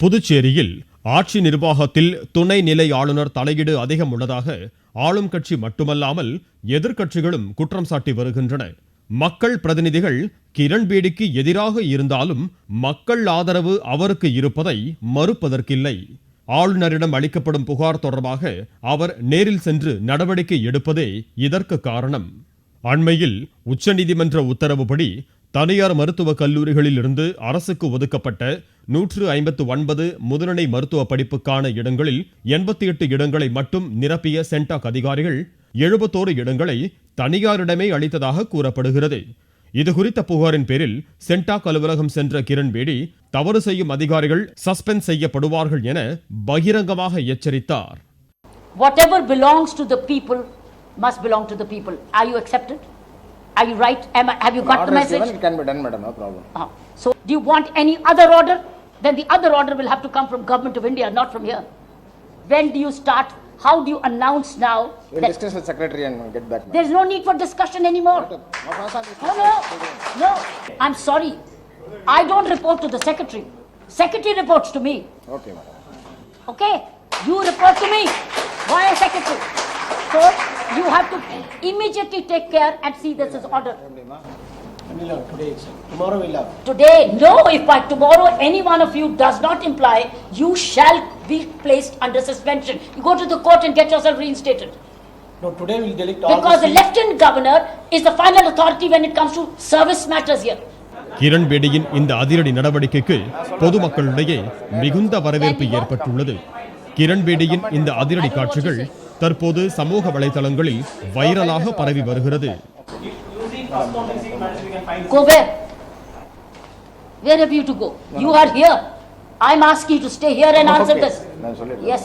புதுச்சேரியில் ஆட்சி நிர்வாகத்தில் துணை நிலை ஆளுநர் தலையீடு அதிகம் உள்ளதாக ஆளும் கட்சி மட்டுமல்லாமல் எதிர்க்கட்சிகளும் குற்றம் சாட்டி வருகின்றன. மக்கள் பிரதிநிதிகள் கிரண்பேடிக்கு எதிராக இருந்தாலும் மக்கள் ஆதரவு அவருக்கு இருப்பதை மறுப்பதற்கில்லை. ஆளுநரிடம் அளிக்கப்படும் புகார் தொடர்பாக அவர் நேரில் சென்று நடவடிக்கை எடுப்பதே இதற்கு காரணம். அண்மையில் உச்சநீதிமன்ற உத்தரவுப்படி தனியார் மருத்துவக் கல்லூரிகளில் இருந்து அரசுக்கு ஒதுக்கப்பட்ட 159 முதுநிலை மருத்துவ படிப்புக்கான இடங்களில் 88 இடங்களை மட்டும் நிரப்பிய சென்டாக் அதிகாரிகள் 71 இடங்களை தனியாரிடமே அளித்ததாக கூறப்படுகிறது. இதுகுறித்த புகாரின் பேரில் சென்டாக் அலுவலகம் சென்ற கிரண்பேடி தவறு செய்யும் அதிகாரிகள் சஸ்பெண்ட் செய்யப்படுவார்கள் என பகிரங்கமாக எச்சரித்தார். Whatever belongs to the people must belong to the people. Are you accepted? Are you right? Have you got the message? It can be done, madam, no problem. So, do you want any other order? Then the other order will have to come from Government of India, not from here. When do you start? How do you announce now? We'll discuss with secretary and get back. There's no need for discussion anymore. No. I'm sorry. I don't report to the secretary. Secretary reports to me. Okay, madam. Okay? You report to me. Why a secretary? So, you have to immediately take care and see this is order. Today, tomorrow we'll have. Today, no. If by tomorrow any one of you does not imply, you shall be placed under suspension. You go to the court and get yourself reinstated. No, today we'll delete all. Because the Lieutenant Governor is the final authority when it comes to service matters here. கிரண்பேடியின் இந்த அதிரடி நடவடிக்கைக்கு பொதுமக்களிடையே மிகுந்த வரவேற்பு ஏற்பட்டுள்ளது. கிரண்பேடியின் இந்த அதிரடி காட்சிகள் தற்போது சமூக வலைதளங்களில் வைரலாக பரவி வருகிறது. Go where? Where have you to go? You are here. I'm asking you to stay here and answer this. Yes.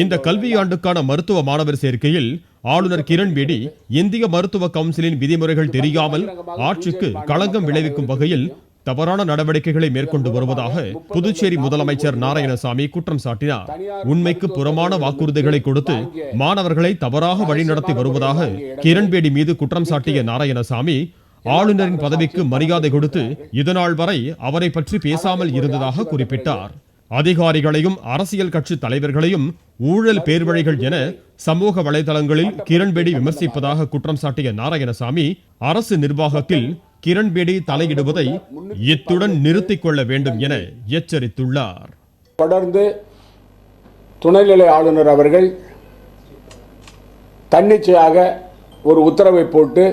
இந்த கல்வியாண்டுக்கான மருத்துவ மாணவர் சேர்க்கையில் ஆளுநர் கிரண்பேடி இந்திய மருத்துவ கவுன்சிலின் விதிமுறைகள் தெரியாமல் ஆட்சிக்கு களங்கம் விளைவிக்கும் வகையில் தவறான நடவடிக்கைகளை மேற்கொண்டு வருவதாக புதுச்சேரி முதலமைச்சர் நாராயணசாமி குற்றம் சாட்டினார். உண்மைக்கு புறமான வாக்குறுதிகளை கொடுத்து மாணவர்களை தவறாக வழிநடத்தி வருவதாக கிரண்பேடி மீது குற்றம் சாட்டிய நாராயணசாமி ஆளுநரின் பதவிக்கு மரியாதை கொடுத்து இதனால் வரை அவரை பற்றி பேசாமல் இருந்ததாக குறிப்பிட்டார். அதிகாரிகளையும் அரசியல் கட்சி தலைவர்களையும் ஊழல் பேர்வழிகள் என சமூக வலைதளங்களில் கிரண்பேடி விமர்சிப்பதாக குற்றம் சாட்டிய நாராயணசாமி அரசு நிர்வாகத்தில் கிரண்பேடி தலையிடுவதை இத்துடன் நிறுத்திக் கொள்ள வேண்டும் என எச்சரித்துள்ளார். தொடர்ந்து துணைநிலை ஆளுநர் அவர்கள் தன்னிச்சையாக ஒரு உத்தரவை போட்டு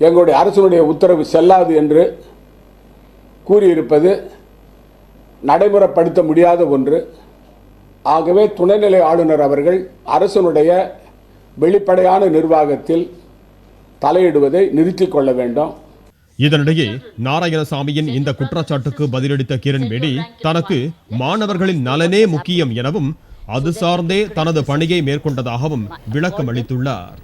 எங்களுடைய அரசுடைய உத்தரவு செல்லாது என்று கூறியிருப்பது நடைமுறைப்படுத்த முடியாத ஒன்று. ஆகவே துணைநிலை ஆளுநர் அவர்கள் அரசனுடைய வெளிப்படையான நிர்வாகத்தில் தலையிடுவதை நிறுத்திக் கொள்ள வேண்டும். இதனிடையே நாராயணசாமியின் இந்த குற்றச்சாட்டுக்கு பதிலளித்த கிரண்பேடி தனக்கு மாணவர்களின் நலனே முக்கியம் எனவும் அது சார்ந்தே தனது பணியை மேற்கொண்டதாகவும் விளக்கம் அளித்துள்ளார்.